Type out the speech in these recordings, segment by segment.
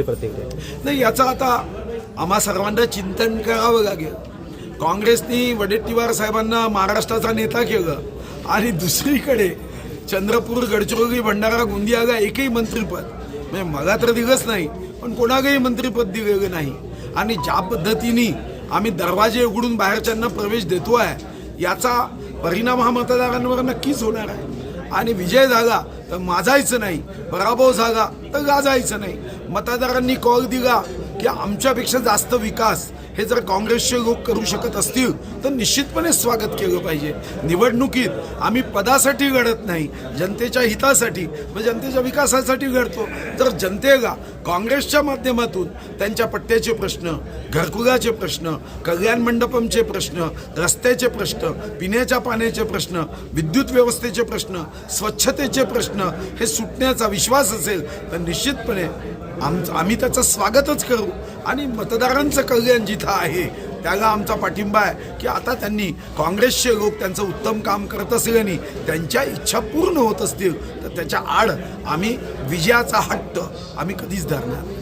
नाही, याचा आता आम्हा सर्वांना चिंतन करावं लागेल. काँग्रेसनी वडेट्टीवार साहेबांना महाराष्ट्राचा नेता केलं आणि दुसरीकडे चंद्रपूर, गडचिरोली, भंडारा, गोंदियाला एकही मंत्रिपद म्हणजे मला तर दिलंच नाही, पण कोणालाही मंत्रिपद दिलेलं नाही. आणि ज्या पद्धतीने आम्ही दरवाजे उघडून बाहेरच्यांना प्रवेश देतो आहे, याचा परिणाम हा मतदारांवर नक्कीच होणार आहे. आणि विजय झाला तर माजायचं नाही, पराभव झाला तर गाजायचं नाही. मतदारांनी कॉल दिला की आमच्यापेक्षा जास्त विकास हे जर काँग्रेसचे लोक करू शकत असतील तर निश्चितपणे स्वागत केलं पाहिजे. निवडणुकीत आम्ही पदासाठी लढत नाही, जनतेच्या हितासाठी व जनतेच्या विकासासाठी लढतो. जर जनतेला काँग्रेसच्या माध्यमातून त्यांच्या पट्ट्याचे प्रश्न, घरकुलाचे प्रश्न, कल्याण मंडपमचे प्रश्न, रस्त्याचे प्रश्न, पिण्याच्या पाण्याचे प्रश्न, विद्युत व्यवस्थेचे प्रश्न, स्वच्छतेचे प्रश्न हे सुटण्याचा विश्वास असेल तर निश्चितपणे आम्ही त्याचं स्वागतच करू. आणि मतदारांचं कल्याण जिथं आहे त्याला आमचा पाठिंबा आहे की आता त्यांनी काँग्रेसचे लोक त्यांचं उत्तम काम करत असल्याने त्यांच्या इच्छा पूर्ण होत असतील तर त्याच्या आड आम्ही विजयाचा हट्ट आम्ही कधीच धरणार.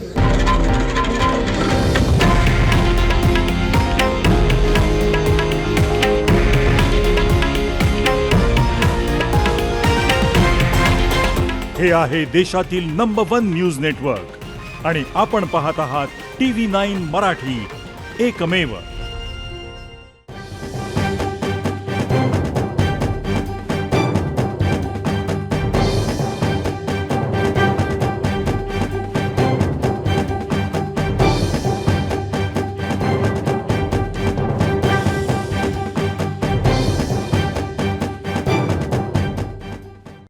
हे आहे देशातील नंबर 1 न्यूज नेटवर्क आणि आपण पाहत आहात TV9 मराठी, एकमेव.